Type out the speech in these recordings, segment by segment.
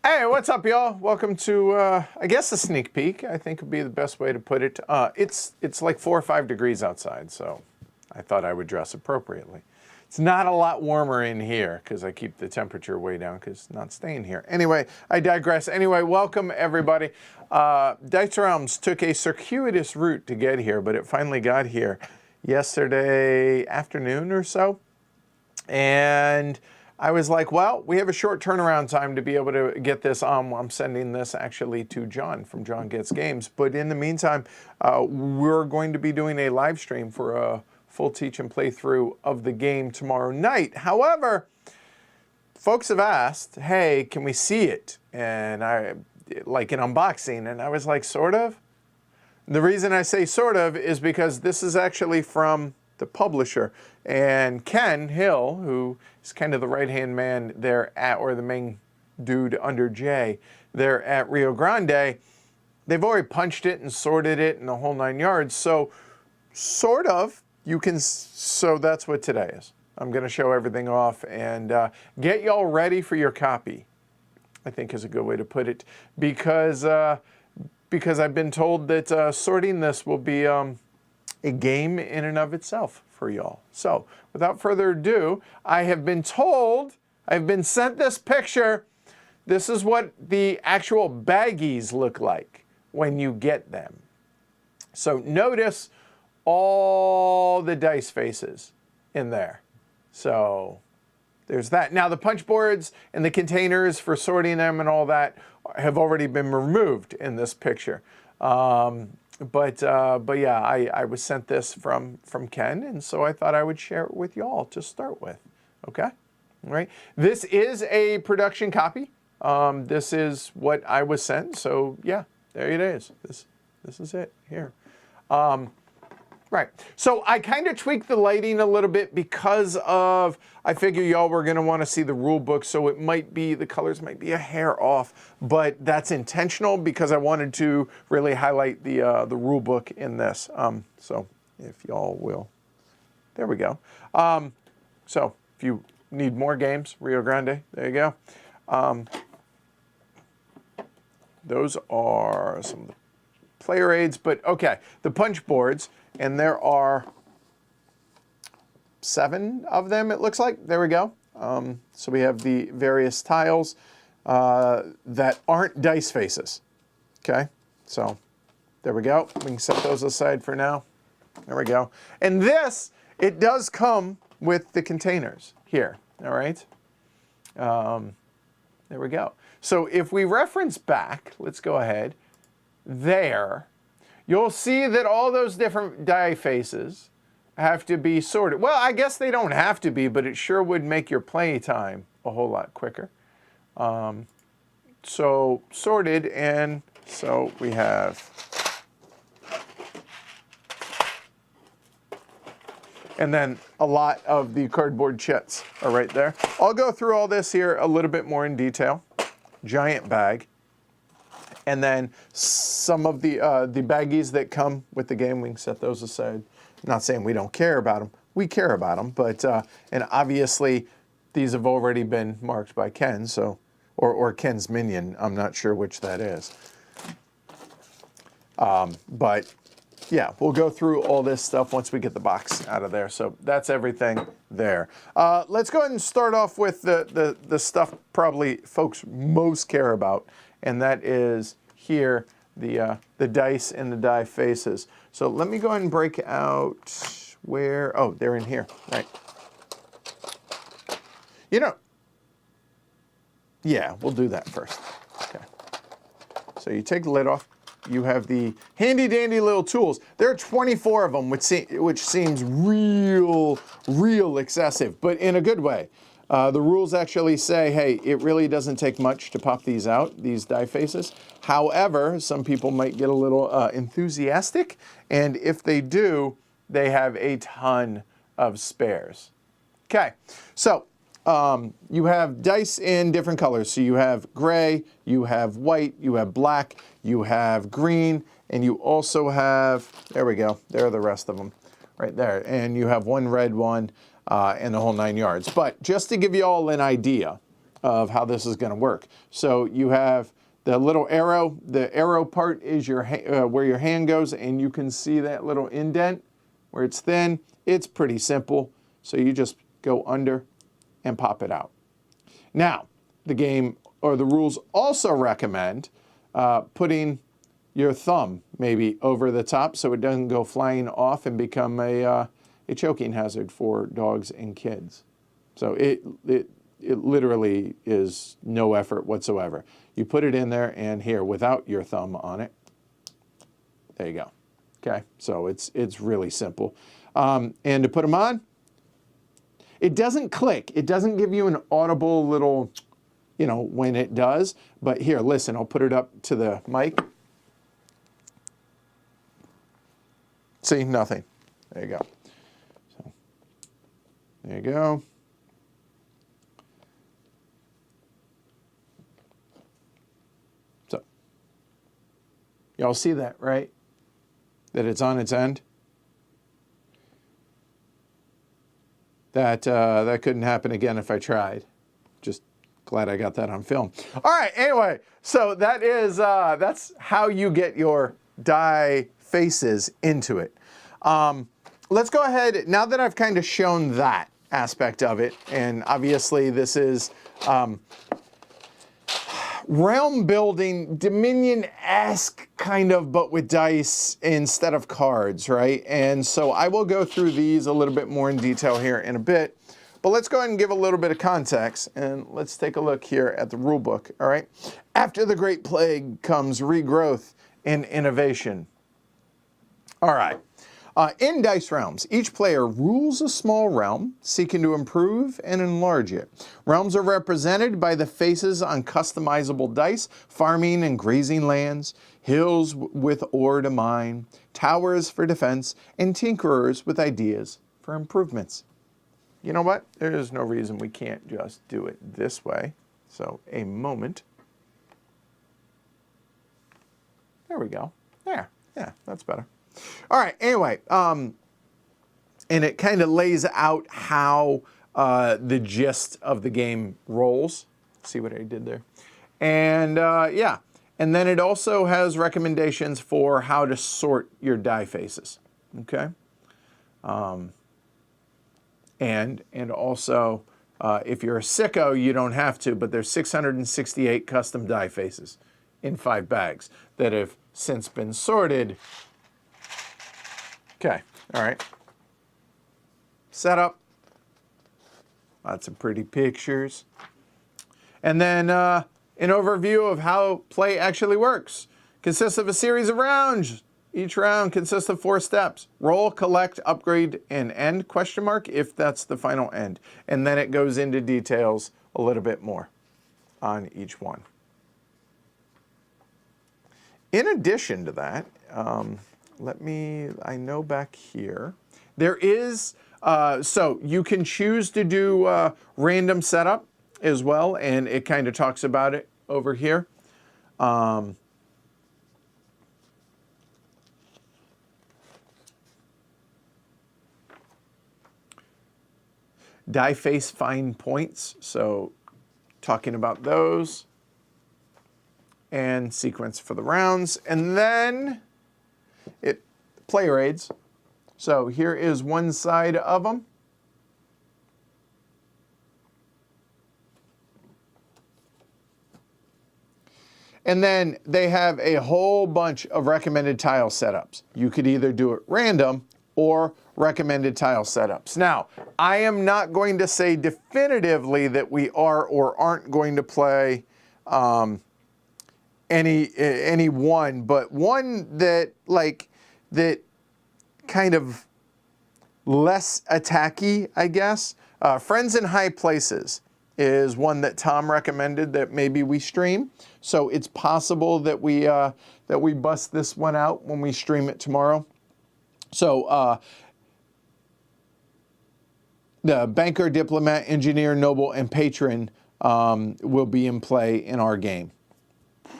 Hey, what's up, y'all? Welcome to, I guess, a sneak peek, I think would be the best way to put it. It's like 4 or 5 degrees outside, so I thought I would dress appropriately. It's not a lot warmer in here because I keep the temperature way down because it's not staying here. Anyway, I digress. Anyway, welcome, everybody. Dice Realms took a circuitous route to get here, but it finally got here yesterday afternoon or so. And I was like, well, we have a short turnaround time to be able to get this on. I'm sending this actually to John from John Gets Games. But in the meantime, we're going to be doing a live stream for a full teach and playthrough of the game tomorrow night. However, folks have asked, hey, can we see it? And I, like an unboxing. And I was like, sort of. The reason I say sort of is because this is actually from the publisher. And Ken Hill, who is kind of the right-hand man there at, or the main dude under Jay, there at Rio Grande, they've already punched it and sorted it and the whole 9 yards. So, sort of, you can, so that's what today is. I'm going to show everything off and get y'all ready for your copy, I think is a good way to put it, because I've been told that sorting this will be a game in and of itself for y'all. So, without further ado, I have been told, I've been sent this picture. This is what the actual baggies look like when you get them. So, notice all the dice faces in there. So, there's that. Now, the punch boards and the containers for sorting them and all that have already been removed in this picture. But yeah, I was sent this from Ken, and so I thought I would share it with y'all to start with. Okay, all right. This is a production copy. This is what I was sent. So yeah, there it is. This is it here. Right. So I kind of tweaked the lighting a little bit because of, I figure y'all were going to want to see the rule book, so it might be, the colors might be a hair off, but that's intentional because I wanted to really highlight the rule book in this. So if y'all will, there we go. So if you need more games, Rio Grande, there you go. Those are some of the player aids, but okay, the punch boards, and there are 7 of them, it looks like. There we go. So we have the various tiles that aren't dice faces. Okay, so there we go. We can set those aside for now. There we go. And this, it does come with the containers here. All right. There we go. So if we reference back, let's go ahead. There, you'll see that all those different die faces have to be sorted. Well, I guess they don't have to be, but it sure would make your play time a whole lot quicker. So sorted, and so we have, and then a lot of the cardboard chits are right there. I'll go through all this here a little bit more in detail. Giant bag. And then some of the baggies that come with the game, we can set those aside. I'm not saying we don't care about them. We care about them, but and obviously these have already been marked by Ken, so or Ken's minion. I'm not sure which that is. But yeah, we'll go through all this stuff once we get the box out of there. So that's everything there. Let's go ahead and start off with the stuff probably folks most care about. And that is here, the dice and the die faces. So let me go ahead and break out where, oh, they're in here, right. You know, yeah, we'll do that first. Okay. So you take the lid off. You have the handy dandy little tools. There are 24 of them, which seems real excessive, but in a good way. The rules actually say, hey, it really doesn't take much to pop these out, these die faces. However, some people might get a little enthusiastic, and if they do, they have a ton of spares. Okay, so you have dice in different colors. So you have gray, you have white, you have black, you have green, and you also have, there we go, there are the rest of them right there. And you have one red one and the whole 9 yards. But just to give you all an idea of how this is going to work. So you have the little arrow. The arrow part is your where your hand goes, and you can see that little indent where it's thin. It's pretty simple. So you just go under and pop it out. Now, the game or the rules also recommend putting your thumb maybe over the top so it doesn't go flying off and become a choking hazard for dogs and kids. So it literally is no effort whatsoever. You put it in there and here without your thumb on it. There you go. Okay, so it's really simple. And to put them on, it doesn't click. It doesn't give you an audible little, you know, when it does. But here, listen, I'll put it up to the mic. See, nothing. There you go. So, there you go. So, y'all see that, right? That it's on its end? That couldn't happen again if I tried. Just glad I got that on film. All right, anyway, so that is, that's how you get your die faces into it. Let's go ahead, now that I've kind of shown that aspect of it, and obviously this is realm building, Dominion-esque kind of, but with dice instead of cards, right? And so I will go through these a little bit more in detail here in a bit, but let's go ahead and give a little bit of context, and let's take a look here at the rule book, all right? After the Great Plague comes regrowth and innovation. All right. In Dice Realms, each player rules a small realm, seeking to improve and enlarge it. Realms are represented by the faces on customizable dice, farming and grazing lands, hills with ore to mine, towers for defense, and tinkerers with ideas for improvements. You know what? There is no reason we can't just do it this way. So, a moment. There we go. There. Yeah, that's better. All right, anyway, and it kind of lays out how the gist of the game rolls. See what I did there? And yeah, and then it also has recommendations for how to sort your die faces, okay? And also, if you're a sicko, you don't have to, but there's 668 custom die faces in 5 bags that have since been sorted. Okay, all right. Setup. Lots of pretty pictures. And then an overview of how play actually works. Consists of a series of rounds. Each round consists of 4 steps. Roll, collect, upgrade, and end, question mark, if that's the final end. And then it goes into details a little bit more on each one. In addition to that, I know back here, there is, so you can choose to do random setup as well, and it kind of talks about it over here. Die face find points, so talking about those, and sequence for the rounds, and then player aids. So here is one side of them. And then they have a whole bunch of recommended tile setups. You could either do it random or recommended tile setups. Now, I am not going to say definitively that we are or aren't going to play any one, but one that that kind of less attacky, I guess. Friends in High Places is one that Tom recommended that maybe we stream. So it's possible that we bust this one out when we stream it tomorrow. So the banker, diplomat, engineer, noble, and patron will be in play in our game.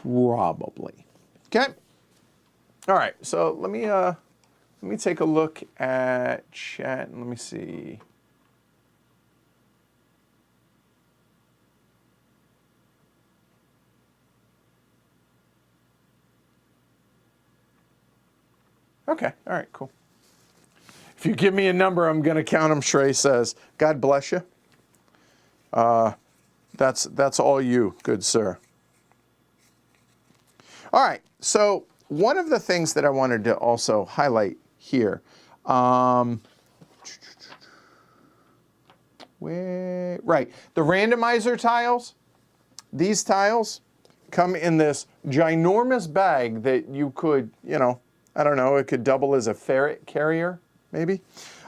Probably. Okay. All right. So let me take a look at chat and let me see. Okay, all right, cool. If you give me a number, I'm going to count them, Shrey says. God bless you. That's all you, good sir. All right, so one of the things that I wanted to also highlight here, right, the randomizer tiles, these tiles come in this ginormous bag that you could, you know, I don't know, it could double as a ferret carrier, maybe.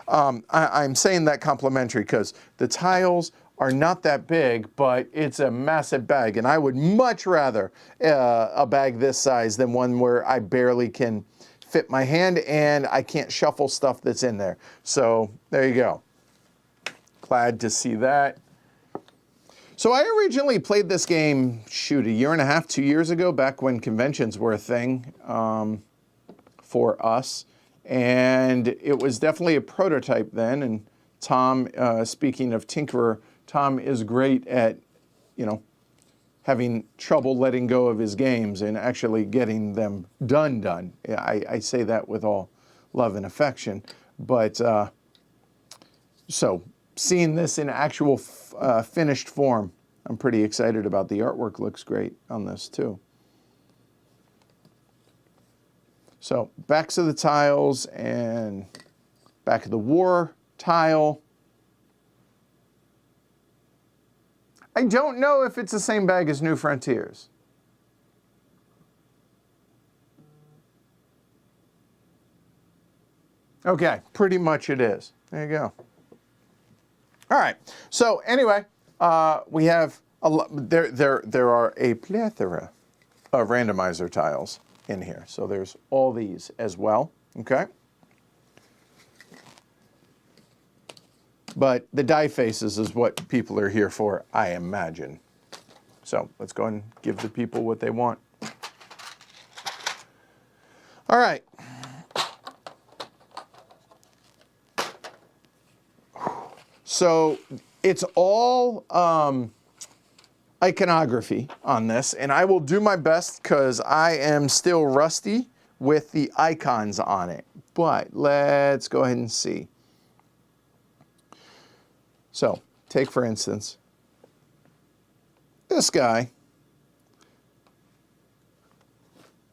I'm saying that complimentary because the tiles are not that big, but it's a massive bag. And I would much rather a bag this size than one where I barely can fit my hand and I can't shuffle stuff that's in there. So there you go. Glad to see that. So I originally played this game, shoot, a year and a half, 2 years ago, back when conventions were a thing. For us, and it was definitely a prototype then. And Tom, speaking of Tinkerer, Tom is great at, you know, having trouble letting go of his games and actually getting them done. I say that with all love and affection, but so seeing this in actual finished form, I'm pretty excited about. The artwork looks great on this too. So backs of the tiles and back of the war tile. I don't know if it's the same bag as New Frontiers. Okay, pretty much it is. There you go. All right. So anyway, we have there are a plethora of randomizer tiles in here. So there's all these as well, okay? But the die faces is what people are here for, I imagine. So let's go and give the people what they want. All right. So it's all iconography on this, and I will do my best because I am still rusty with the icons on it. But let's go ahead and see. So take, for instance, this guy.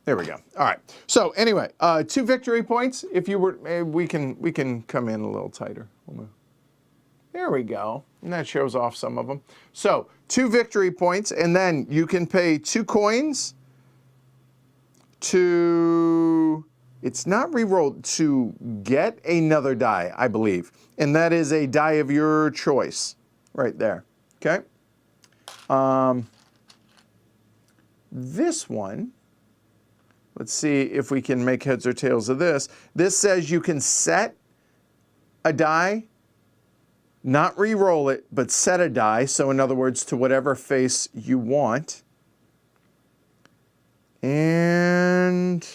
There we go. All right. So anyway, 2 victory points. If you were, we can come in a little tighter. There we go. And that shows off some of them. So 2 victory points, and then you can pay 2 coins to, it's not re-rolled, to get another die, I believe. And that is a die of your choice right there. Okay. This one, let's see if we can make heads or tails of this. This says you can set a die, not re-roll it, but set a die. So in other words, to whatever face you want. And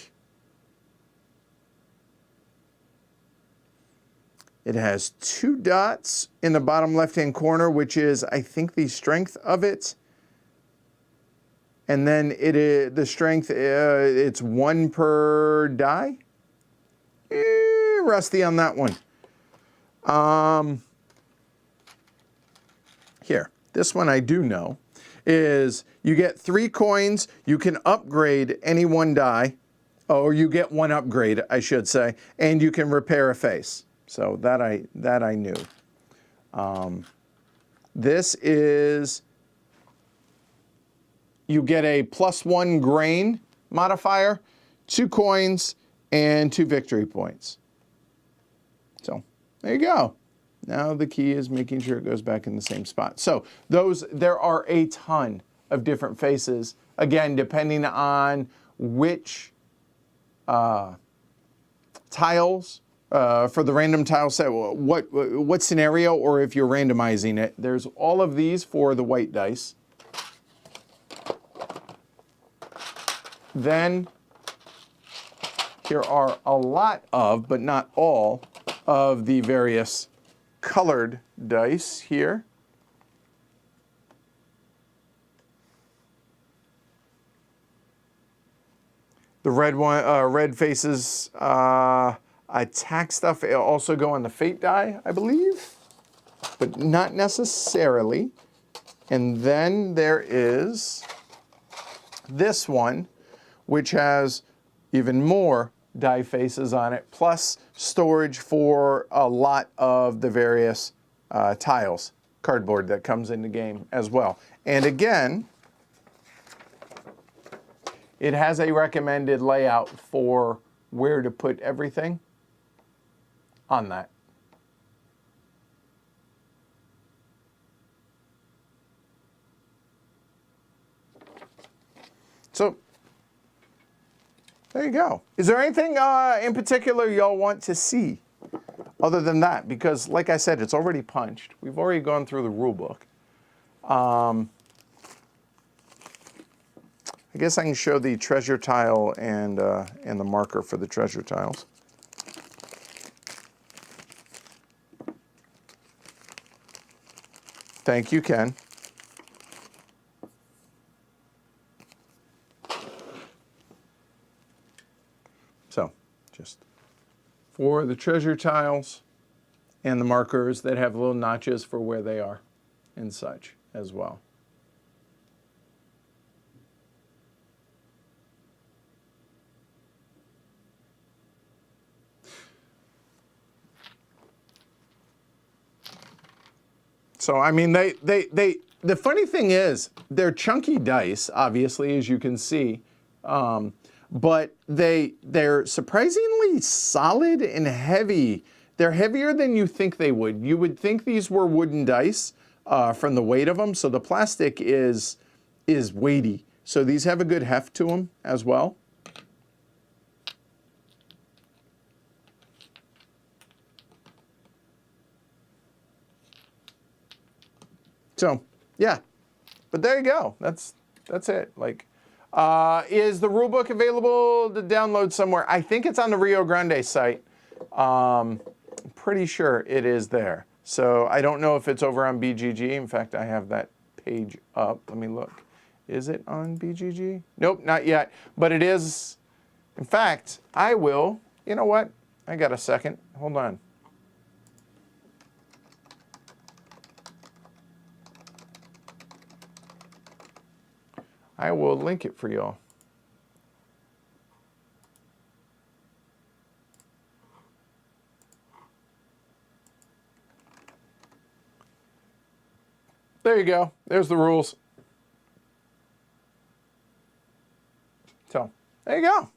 it has 2 dots in the bottom left-hand corner, which is, I think, the strength of it. And then it is the strength, it's 1 per die. Rusty on that one. Here, this one I do know, is you get 3 coins, you can upgrade any 1 die, or you get 1 upgrade, I should say, and you can repair a face. So that I knew. This is, you get a +1 grain modifier, 2 coins, and 2 victory points. So there you go. Now the key is making sure it goes back in the same spot. So there are a ton of different faces. Again, depending on which tiles for the random tile set, what scenario, or if you're randomizing it. There's all of these for the white dice. Then here are a lot of, but not all, of the various colored dice here. The red one, red faces, attack stuff also go on the fate die, I believe, but not necessarily. And then there is this one, which has even more die faces on it, plus storage for a lot of the various tiles, cardboard that comes in the game as well. And again, it has a recommended layout for where to put everything on that. So there you go. Is there anything in particular y'all want to see other than that? Because like I said, it's already punched. We've already gone through the rule book. I guess I can show the treasure tile and the marker for the treasure tiles. Thank you, Ken. So, just for the treasure tiles and the markers that have little notches for where they are and such as well. So, I mean, the funny thing is, they're chunky dice, obviously, as you can see, but they're surprisingly solid and heavy. They're heavier than you think they would. You would think these were wooden dice from the weight of them, so the plastic is weighty. So these have a good heft to them as well. So, yeah, but there you go. That's it. Like, is the rulebook available to download somewhere? I think it's on the Rio Grande site. I'm pretty sure it is there. So I don't know if it's over on BGG. In fact, I have that page up. Let me look. Is it on BGG? Nope, not yet. But it is. In fact, I will. You know what? I got a second. Hold on. I will link it for y'all. There you go. There's the rules. So there you go.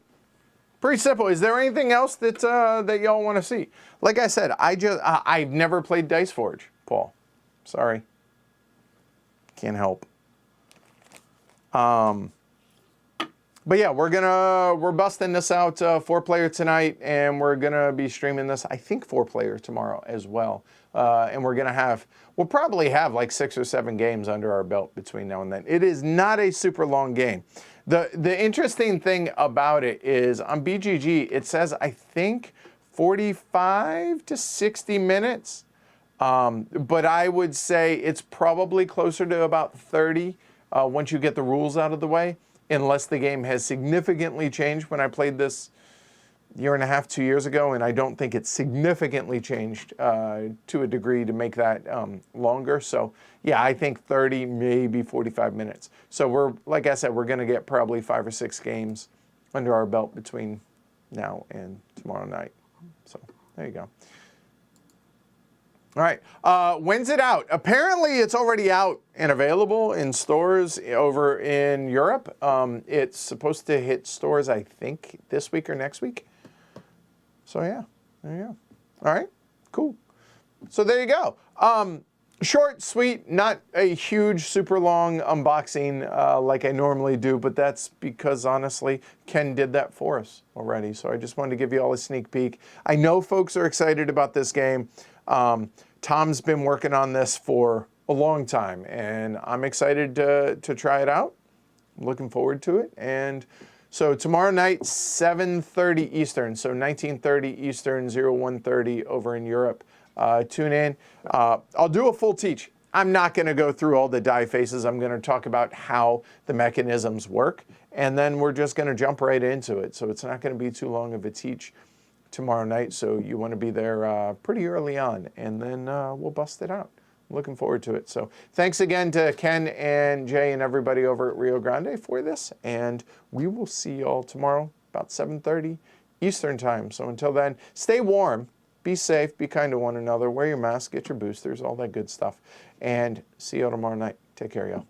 Pretty simple. Is there anything else that that y'all want to see? Like I said, I've never played Dice Forge, Paul. Sorry. Can't help. But yeah, we're busting this out 4-player tonight, and we're gonna be streaming this, I think 4-player tomorrow as well. And we'll probably have like 6 or 7 games under our belt between now and then. It is not a super long game. The interesting thing about it is on BGG, it says, I think 45 to 60 minutes. But I would say it's probably closer to about 30 once you get the rules out of the way, unless the game has significantly changed. When I played this 1.5 to 2 years ago, and I don't think it's significantly changed to a degree to make that longer. So yeah, I think 30, maybe 45 minutes. So like I said, we're gonna get probably 5 or 6 games under our belt between now and tomorrow night. So there you go. All right, when's it out? Apparently it's already out and available in stores over in Europe. It's supposed to hit stores, I think, this week or next week. So yeah, there you go. All right, cool. So there you go. Short, sweet, not a huge, super long unboxing like I normally do, but that's because, honestly, Ken did that for us already. So I just wanted to give you all a sneak peek. I know folks are excited about this game. Tom's been working on this for a long time, and I'm excited to try it out. I'm looking forward to it. And so tomorrow night, 7:30 Eastern, so 19:30 Eastern, 01:30 over in Europe. Tune in. I'll do a full teach. I'm not going to go through all the die faces. I'm going to talk about how the mechanisms work, and then we're just going to jump right into it. So it's not going to be too long of a teach tomorrow night, so you want to be there pretty early on, and then we'll bust it out. I'm looking forward to it. So thanks again to Ken and Jay and everybody over at Rio Grande for this, and we will see you all tomorrow about 7:30 Eastern time. So until then, stay warm. Be safe, be kind to one another, wear your mask, get your boosters, all that good stuff. And see you tomorrow night. Take care, y'all.